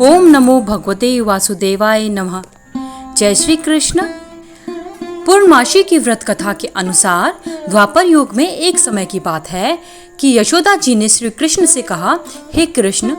ओम नमो भगवते वासुदेवाय नमः। जय श्री कृष्ण। पूर्णमासी की व्रत कथा के अनुसार द्वापर युग में एक समय की बात है कि यशोदा जी ने श्री कृष्ण से कहा, हे कृष्ण,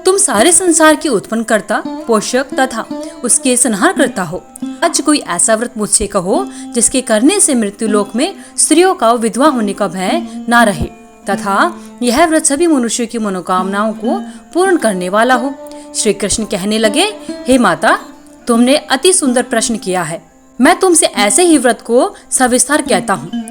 तुम सारे संसार के उत्पन्न करता, पोषक तथा उसके संहार करता हो। आज कोई ऐसा व्रत मुझसे कहो जिसके करने से मृत्यु लोक में स्त्रियों का विधवा होने का भय ना रहे तथा यह व्रत सभी मनुष्यों की मनोकामनाओं को पूर्ण करने वाला हो। श्री कृष्ण कहने लगे, हे माता, तुमने अति सुंदर प्रश्न किया है। मैं तुमसे ऐसे ही व्रत को सविस्तार कहता हूँ।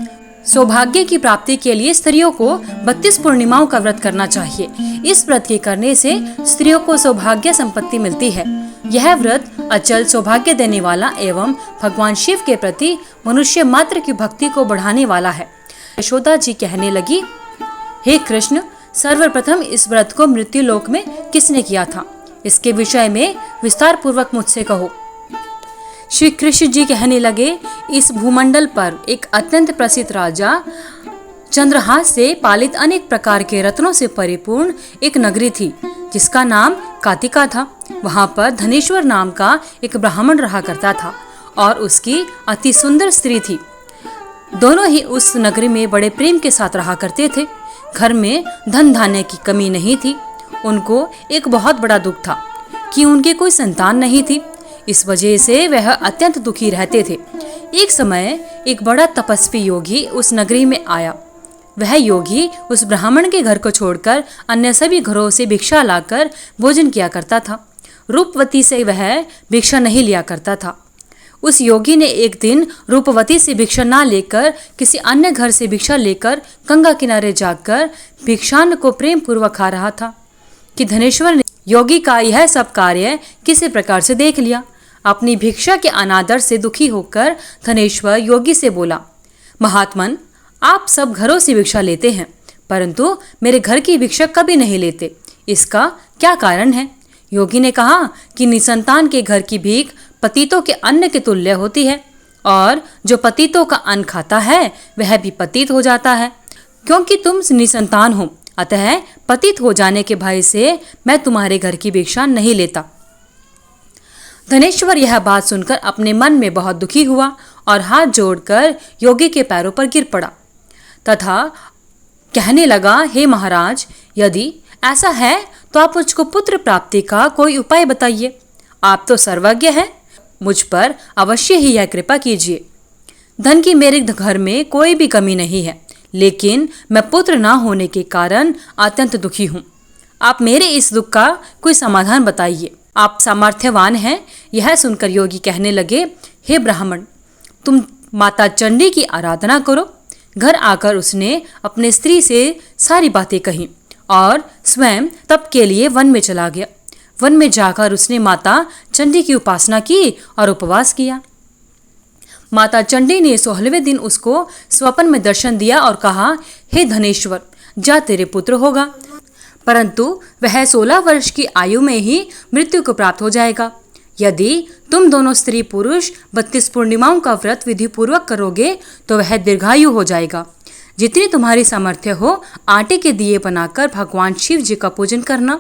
सौभाग्य की प्राप्ति के लिए स्त्रियों को 32 पूर्णिमाओं का व्रत करना चाहिए। इस व्रत के करने से स्त्रियों को सौभाग्य संपत्ति मिलती है। यह व्रत अचल सौभाग्य देने वाला एवं भगवान शिव के प्रति मनुष्य मात्र की भक्ति को बढ़ाने वाला है। यशोदा जी कहने लगी, हे कृष्ण, सर्वप्रथम इस व्रत को मृत्यु लोक में किसने किया था, इसके विषय में विस्तार पूर्वक मुझसे कहो। श्री कृष्ण जी कहने लगे, इस भूमंडल पर एक अत्यंत प्रसिद्ध राजा चंद्रहास से पालित अनेक प्रकार के रत्नों से परिपूर्ण एक नगरी थी जिसका नाम कातिका था। वहां पर धनेश्वर नाम का एक ब्राह्मण रहा करता था और उसकी अति सुंदर स्त्री थी। दोनों ही उस नगरी में बड़े प्रेम के साथ रहा करते थे। घर में धन धान्य की कमी नहीं थी। उनको एक बहुत बड़ा दुख था कि उनके कोई संतान नहीं थी। इस वजह से वह अत्यंत दुखी रहते थे। एक समय एक बड़ा तपस्वी योगी उस नगरी में आया। वह योगी उस ब्राह्मण के घर को छोड़कर अन्य सभी घरों से भिक्षा लाकर भोजन किया करता था। रूपवती से वह भिक्षा नहीं लिया करता था। उस योगी ने एक दिन रूपवती से भिक्षा ना लेकर किसी अन्य घर से भिक्षा लेकर गंगा किनारे जाकर भिक्षान्न को प्रेम पूर्वक खा रहा था कि धनेश्वर ने योगी का यह सब कार्य किसी प्रकार से देख लिया। अपनी भिक्षा के अनादर से दुखी होकर धनेश्वर योगी से बोला, महात्मन, आप सब घरों से भिक्षा लेते हैं परंतु मेरे घर की भिक्षा कभी नहीं लेते, इसका क्या कारण है? योगी ने कहा कि निसंतान के घर की भीख पतितों के अन्न के तुल्य होती है और जो पतितों का अन्न खाता है वह भी पतित हो जाता है। क्योंकि तुम निसंतान हो, अतः पतित हो जाने के भय से मैं तुम्हारे घर की भिक्षा नहीं लेता। धनेश्वर यह बात सुनकर अपने मन में बहुत दुखी हुआ और हाथ जोड़कर योगी के पैरों पर गिर पड़ा तथा कहने लगा, हे महाराज, यदि ऐसा है तो आप मुझको पुत्र प्राप्ति का कोई उपाय बताइए। आप तो सर्वज्ञ हैं, मुझ पर अवश्य ही यह कृपा कीजिए। धन की मेरे घर में कोई भी कमी नहीं है, लेकिन मैं पुत्र ना होने के कारण अत्यंत दुखी हूँ। आप मेरे इस दुख का कोई समाधान बताइए। आप सामर्थ्यवान हैं। यह सुनकर योगी कहने लगे, हे ब्राह्मण, तुम माता चंडी की आराधना करो। घर आकर उसने अपने स्त्री से सारी बातें कही और स्वयं तप के लिए वन में चला गया। वन में जाकर उसने माता चंडी की उपासना की और उपवास किया। माता चंडी ने 16वें दिन उसको स्वप्न में दर्शन दिया और कहा, हे धनेश्वर, जा तेरे पुत्र होगा, परंतु वह 16 वर्ष की आयु में ही मृत्यु को प्राप्त हो जाएगा। यदि तुम दोनों स्त्री पुरुष 32 पूर्णिमाओं का व्रत विधि पूर्वक करोगे तो वह दीर्घायु हो जाएगा। जितनी तुम्हारी सामर्थ्य हो, आटे के दिए बनाकर भगवान शिव जी का पूजन करना।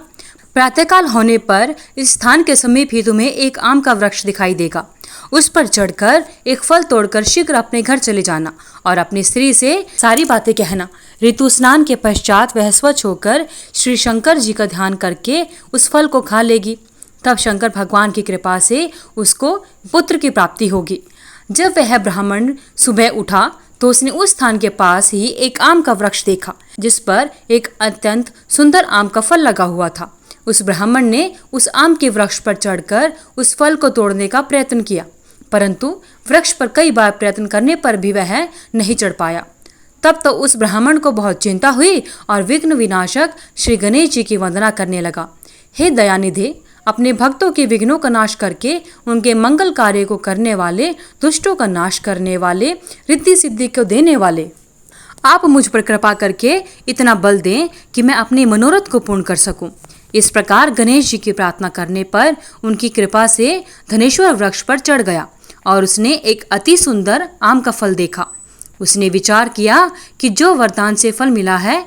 प्रातःकाल होने पर इस स्थान के समीप ही तुम्हें एक आम का वृक्ष दिखाई देगा। उस पर चढ़कर एक फल तोड़कर शीघ्र अपने घर चले जाना और अपनी स्त्री से सारी बातें कहना। ऋतु स्नान के पश्चात वह स्वच्छ होकर श्री शंकर जी का ध्यान करके उस फल को खा लेगी। तब शंकर भगवान की कृपा से उसको पुत्र की प्राप्ति होगी। जब वह ब्राह्मण सुबह उठा तो उसने उस स्थान के पास ही एक आम का वृक्ष देखा जिस पर एक अत्यंत सुंदर आम का फल लगा हुआ था। उस ब्राह्मण ने उस आम के वृक्ष पर चढ़कर उस फल को तोड़ने का प्रयत्न किया, परंतु वृक्ष पर कई बार प्रयत्न करने पर भी वह नहीं चढ़ पाया। तब तो उस ब्राह्मण को बहुत चिंता हुई और विघ्न विनाशक श्री गणेश जी की वंदना करने लगा। हे दयानिधे, अपने भक्तों के विघ्नों का नाश करके उनके मंगल कार्य को करने वाले, दुष्टों का नाश करने वाले, रिद्धि सिद्धि को देने वाले, आप मुझ पर कृपा करके इतना बल दें कि मैं अपने मनोरथ को पूर्ण कर सकूं। इस प्रकार गणेश जी की प्रार्थना करने पर उनकी कृपा से धनेश्वर वृक्ष पर चढ़ गया और उसने एक अति सुंदर आम का फल देखा। उसने विचार किया कि जो वरदान से फल मिला है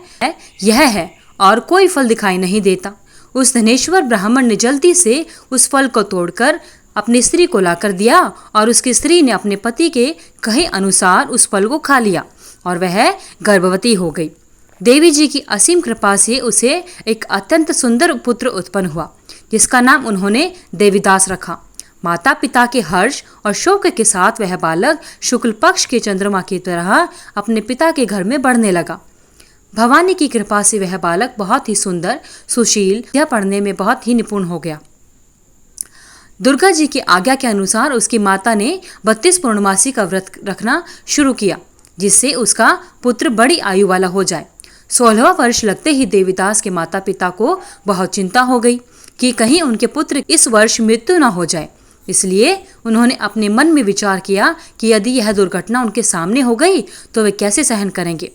यह है और कोई फल दिखाई नहीं देता। उस धनेश्वर ब्राह्मण ने जल्दी से उस फल को तोड़कर अपनी स्त्री को लाकर दिया और उसकी स्त्री ने अपने पति के कहे अनुसार उस फल को खा लिया और वह गर्भवती हो गई। देवी जी की असीम कृपा से उसे एक अत्यंत सुंदर पुत्र उत्पन्न हुआ, जिसका नाम उन्होंने देवीदास रखा। माता पिता के हर्ष और शोक के साथ वह बालक शुक्ल पक्ष के चंद्रमा की तरह अपने पिता के घर में बढ़ने लगा। भवानी की कृपा से वह बालक बहुत ही सुंदर, सुशील, यह पढ़ने में बहुत ही निपुण हो गया। दुर्गा जी की आज्ञा के अनुसार उसकी माता ने 32 पूर्णमासी का व्रत रखना शुरू किया, जिससे उसका पुत्र बड़ी आयु वाला हो जाए। 16वां वर्ष लगते ही देवीदास के माता पिता को बहुत चिंता हो गई कि कहीं उनके पुत्र इस वर्ष मृत्यु न हो जाए। इसलिए उन्होंने अपने मन में विचार किया कि यदि यह दुर्घटना उनके सामने हो गई तो वे कैसे सहन करेंगे।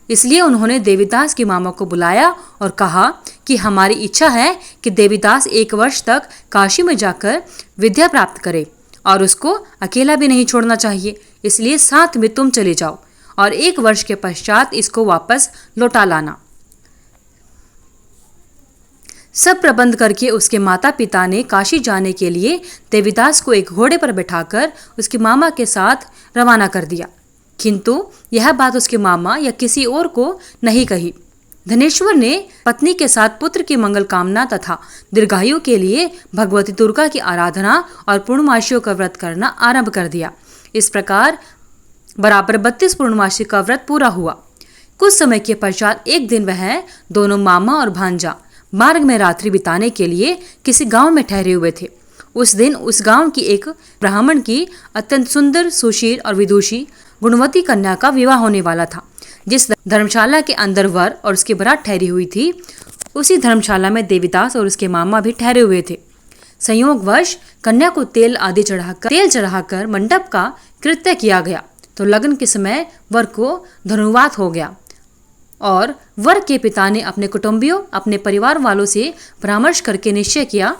इसलिए उन्होंने देवीदास की मामा को बुलाया और कहा कि हमारी इच्छा है कि देवीदास 1 वर्ष तक काशी में जाकर विद्या प्राप्त करे और उसको अकेला भी नहीं छोड़ना चाहिए, इसलिए साथ में तुम चले जाओ और 1 वर्ष के पश्चात इसको वापस लौटा लाना। सब प्रबंध करके उसके माता पिता ने काशी जाने के लिए देवीदास को एक घोड़े पर बैठाकर उसके मामा के साथ रवाना कर दिया, किंतु यह बात उसके मामा या किसी और को नहीं कही। धनेश्वर ने पत्नी के साथ पुत्र की मंगल कामना तथा दीर्घायु के लिए भगवती दुर्गा की आराधना और पूर्णमासियों का व्रत करना आरंभ कर दिया। इस प्रकार बराबर 32 पूर्णमासी का व्रत पूरा हुआ। कुछ समय के पश्चात एक दिन वह दोनों मामा और भांजा मार्ग में रात्रि बिताने के लिए किसी गांव में ठहरे हुए थे। उस दिन उस गांव की एक ब्राह्मण की अत्यंत सुंदर, सुशील और विदुषी गुणवती कन्या का विवाह होने वाला था। जिस धर्मशाला के अंदर वर और उसकी बारात ठहरी हुई थी, उसी धर्मशाला में देवीदास और उसके मामा भी ठहरे हुए थे। संयोगवश कन्या को तेल चढ़ाकर मंडप का कृत्य किया गया तो लगन के समय वर को धनुर्वात हो गया और वर के पिता ने अपने कुटुंबियों, अपने परिवार वालों से परामर्श करके निश्चय किया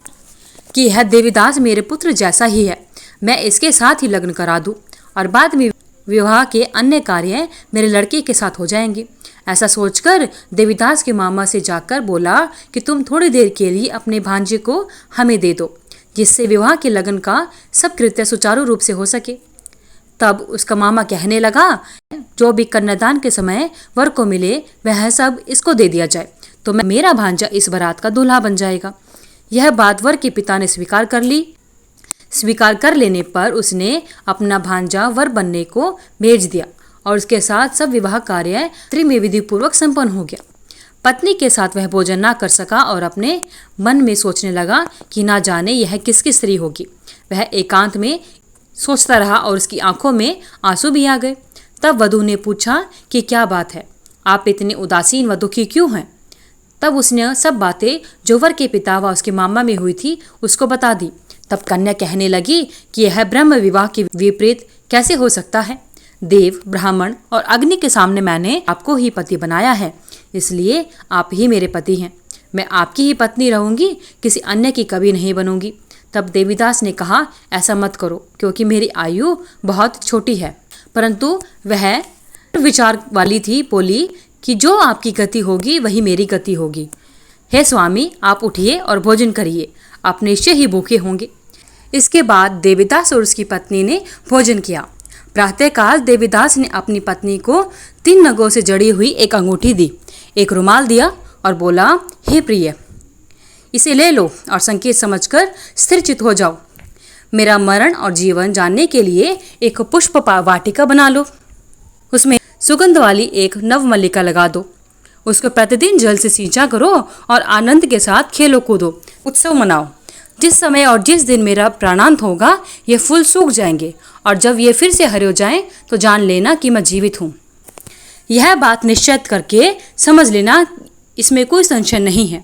कि यह देवीदास मेरे पुत्र जैसा ही है, मैं इसके साथ ही लग्न करा दूं और बाद में विवाह के अन्य कार्य मेरे लड़के के साथ हो जाएंगे। ऐसा सोचकर देवीदास के मामा से जाकर बोला कि तुम थोड़ी देर के लिए अपने भांजे को हमें दे दो, जिससे विवाह के लगन का सब कृत्य सुचारू रूप से हो सके। तब उसका मामा कहने लगा, जो भी कन्यादान के समय वर को मिले वह सब इसको दे दिया जाए तो मेरा भांजा इस बारात का दूल्हा बन जाएगा। यह बात वर के पिता ने स्वीकार कर ली। स्वीकार कर लेने पर उसने अपना भांजा वर बनने को भेज दिया और उसके साथ सब विवाह कार्य रात्रि में विधि पूर्वक संपन्न हो गया। पत्नी के साथ वह भोजन ना कर सका और अपने मन में सोचने लगा कि ना जाने यह किसकी स्त्री होगी। वह एकांत में सोचता रहा और उसकी आंखों में आंसू भी आ गए। तब वधू ने पूछा कि क्या बात है, आप इतने उदासीन व दुखी क्यों हैं। तब उसने सब बातें जो वर के पिता व उसके मामा में हुई थी उसको बता दी। तब कन्या कहने लगी कि यह ब्रह्म विवाह के विपरीत कैसे हो सकता है। देव, ब्राह्मण और अग्नि के सामने मैंने आपको ही पति बनाया है, इसलिए आप ही मेरे पति हैं। मैं आपकी ही पत्नी रहूंगी, किसी अन्य की कभी नहीं बनूंगी। तब देवीदास ने कहा, ऐसा मत करो क्योंकि मेरी आयु बहुत छोटी है। परंतु वह विचार वाली थी, बोली कि जो आपकी गति होगी वही मेरी गति होगी। हे स्वामी, आप उठिए और भोजन करिए, आप निश्चय ही भूखे होंगे। इसके बाद देवीदास और उसकी पत्नी ने भोजन किया। प्रातःकाल देवीदास ने अपनी पत्नी को 3 नगों से जड़ी हुई एक अंगूठी दी, एक रुमाल दिया और बोला, हे प्रिय, इसे ले लो और संकेत समझकर स्थिर चित हो जाओ। मेरा मरण और जीवन जानने के लिए एक पुष्प वाटिका बना लो, उसमें सुगंध वाली एक नवमल्लिका लगा दो, उसको प्रतिदिन जल से सींचा करो और आनंद के साथ खेलो कूदो, उत्सव मनाओ। जिस समय और जिस दिन मेरा प्राणांत होगा ये फूल सूख जाएंगे और जब ये फिर से हरे हो जाएं तो जान लेना कि मैं जीवित हूँ। यह बात निश्चित करके समझ लेना, इसमें कोई संशय नहीं है।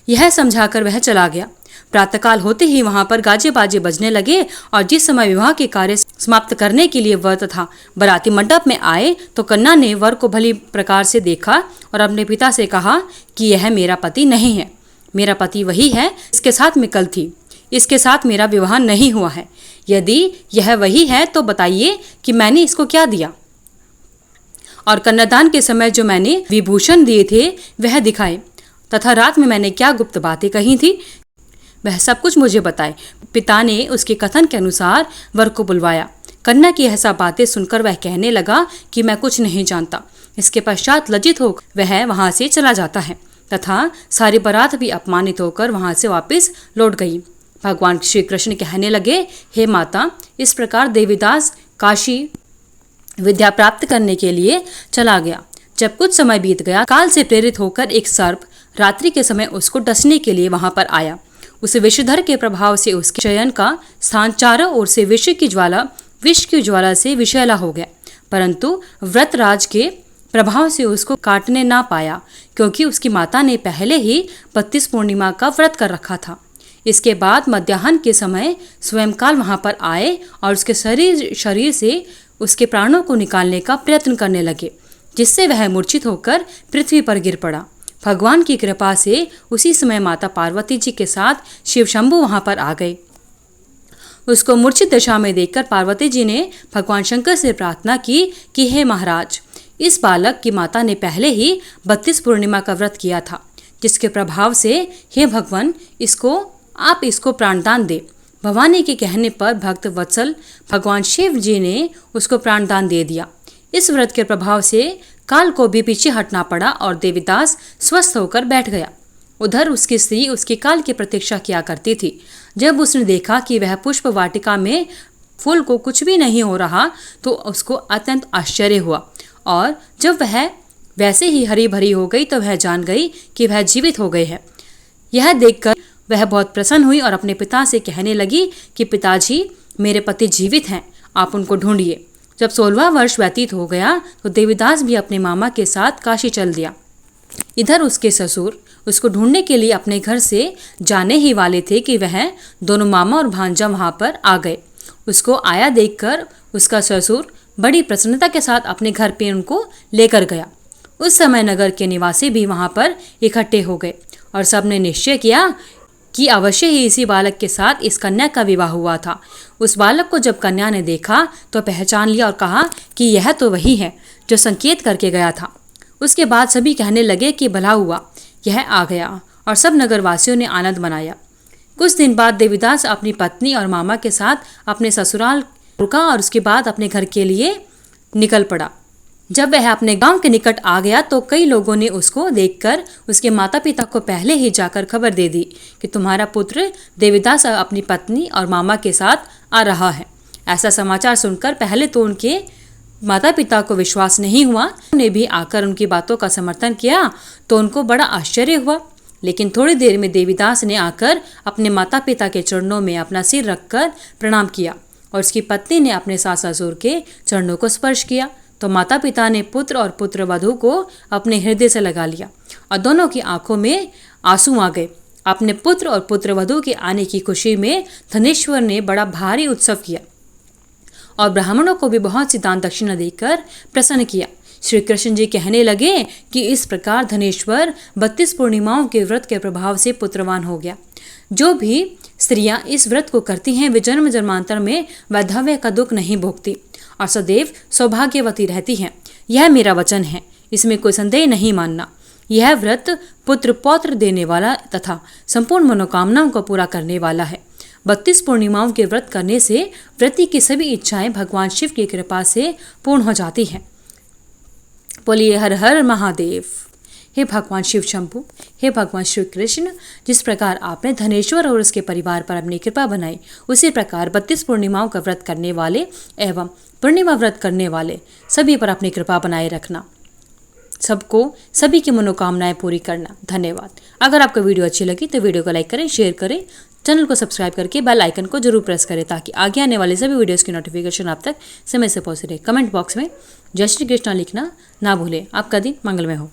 यह समझाकर वह चला गया। प्रातःकाल होते ही वहां पर गाजे बाजे बजने लगे और जिस समय विवाह के कार्य समाप्त करने के लिए वर तथा बराती मंडप में आए तो कन्या ने वर को भली प्रकार से देखा और अपने पिता से कहा कि यह मेरा पति नहीं है, मेरा पति वही है, इसके साथ मैं कल थी, इसके साथ मेरा विवाह नहीं हुआ है। यदि यह वही है तो बताइए कि मैंने इसको क्या दिया और कन्यादान के समय जो मैंने विभूषण दिए थे वह दिखाए। तथा रात में मैंने क्या गुप्त बातें कही थी वह सब कुछ मुझे बताए। पिता ने उसके कथन के अनुसार वर को बुलवाया। कन्या की यह सब बातें सुनकर वह कहने लगा कि मैं कुछ नहीं जानता। इसके पश्चात लज्जित होकर वह वहां से चला जाता है तथा सारी बारात भी अपमानित होकर वहां से वापस लौट गई। भगवान श्री कृष्ण कहने लगे, हे माता, इस प्रकार देवीदास काशी विद्या प्राप्त करने के लिए चला गया। जब कुछ समय बीत गया, काल से प्रेरित होकर एक सर्प रात्रि के समय उसको डसने के लिए वहां पर आया। उस विषधर के प्रभाव से उसके शयन का स्थान चारों ओर से विष की ज्वाला से विषैला हो गया, परंतु व्रतराज के प्रभाव से उसको काटने ना पाया, क्योंकि उसकी माता ने पहले ही 32 पूर्णिमा का व्रत कर रखा था। इसके बाद मध्याह्न के समय स्वयंकाल वहां पर आए और उसके शरीर से उसके प्राणों को निकालने का प्रयत्न करने लगे, जिससे वह मूर्छित होकर पृथ्वी पर गिर पड़ा। भगवान की कृपा से उसी समय माता पार्वती जी के साथ शिव शंभु वहां पर आ गए। उसको मूर्छित दशा में देखकर पार्वती जी ने भगवान शंकर से प्रार्थना की कि हे महाराज, इस बालक की माता ने पहले ही 32 पूर्णिमा का व्रत किया था, जिसके प्रभाव से हे भगवान आप इसको प्राणदान दे। भवानी के कहने पर भक्त वत्सल भगवान शिव जी ने उसको प्राणदान दे दिया। इस व्रत के प्रभाव से काल को भी पीछे हटना पड़ा और देवीदास स्वस्थ होकर बैठ गया। उधर उसकी स्त्री उसके काल की प्रतीक्षा किया करती थी। जब उसने देखा कि वह पुष्प वाटिका में फूल को कुछ भी नहीं हो रहा तो उसको अत्यंत आश्चर्य हुआ, और जब वह वैसे ही हरी भरी हो गई तो वह जान गई कि वह जीवित हो गई है। यह देखकर वह बहुत प्रसन्न हुई और अपने पिता से कहने लगी कि पिताजी, मेरे पति जीवित हैं, आप उनको ढूंढिए। जब 16वां वर्ष व्यतीत हो गया तो देवीदास भी अपने मामा के साथ काशी चल दिया। इधर उसके ससुर उसको ढूंढने के लिए अपने घर से जाने ही वाले थे कि वह दोनों मामा और भांजा वहां पर आ गए। उसको आया देखकर उसका ससुर बड़ी प्रसन्नता के साथ अपने घर पे उनको लेकर गया। उस समय नगर के निवासी भी वहां पर इकट्ठे हो गए और सबने निश्चय किया कि अवश्य ही इसी बालक के साथ इस कन्या का विवाह हुआ था। उस बालक को जब कन्या ने देखा तो पहचान लिया और कहा कि यह तो वही है जो संकेत करके गया था। उसके बाद सभी कहने लगे कि भला हुआ, यह आ गया, और सब नगरवासियों ने आनंद मनाया। कुछ दिन बाद देवीदास अपनी पत्नी और मामा के साथ अपने ससुराल रुका और उसके बाद अपने घर के लिए निकल पड़ा। जब वह अपने गांव के निकट आ गया तो कई लोगों ने उसको देखकर उसके माता पिता को पहले ही जाकर खबर दे दी कि तुम्हारा पुत्र देवीदास अपनी पत्नी और मामा के साथ आ रहा है। ऐसा समाचार सुनकर पहले तो उनके माता पिता को विश्वास नहीं हुआ। उन्होंने भी आकर उनकी बातों का समर्थन किया तो उनको बड़ा आश्चर्य हुआ। लेकिन थोड़ी देर में देवीदास ने आकर अपने माता पिता के चरणों में अपना सिर रखकर प्रणाम किया और उसकी पत्नी ने अपने सास ससुर के चरणों को स्पर्श किया तो माता पिता ने पुत्र और पुत्र वधू को अपने हृदय से लगा लिया और दोनों की आंखों में आंसू आ गए। अपने पुत्र और पुत्र वधू के आने की खुशी में धनेश्वर ने बड़ा भारी उत्सव किया और ब्राह्मणों को भी बहुत सी दान दक्षिणा देकर प्रसन्न किया। श्री कृष्ण जी कहने लगे कि इस प्रकार धनेश्वर 32 पूर्णिमाओं के व्रत के प्रभाव से पुत्रवान हो गया। जो भी स्त्रियां इस व्रत को करती हैं वे जन्म जन्मांतर में वैधव्य का दुख नहीं भोगती और सदैव सौभाग्यवती रहती हैं। यह मेरा वचन है, इसमें कोई संदेह नहीं मानना। यह व्रत पुत्र पौत्र देने वाला तथा संपूर्ण मनोकामनाओं को पूरा करने वाला है। 32 पूर्णिमाओं के व्रत करने से व्रती की सभी इच्छाएं भगवान शिव की कृपा से पूर्ण हो जाती हैं। बोलिए हर हर महादेव। हे भगवान शिव शंभु, हे भगवान श्री कृष्ण, जिस प्रकार आपने धनेश्वर और उसके परिवार पर अपनी कृपा बनाई, उसी प्रकार 32 पूर्णिमाओं का व्रत करने वाले एवं पूर्णिमा व्रत करने वाले सभी पर अपनी कृपा बनाए रखना। सबको सभी की मनोकामनाएं पूरी करना। धन्यवाद। अगर आपको वीडियो अच्छी लगी तो वीडियो को लाइक करें, शेयर करें, चैनल को सब्सक्राइब करके बेल आइकन को जरूर प्रेस करें ताकि आगे आने वाले सभी वीडियोस की नोटिफिकेशन आप तक समय से पहुंचे रहे। कमेंट बॉक्स में जय श्री कृष्णा लिखना ना भूलें। आपका दिन मंगलमय हो।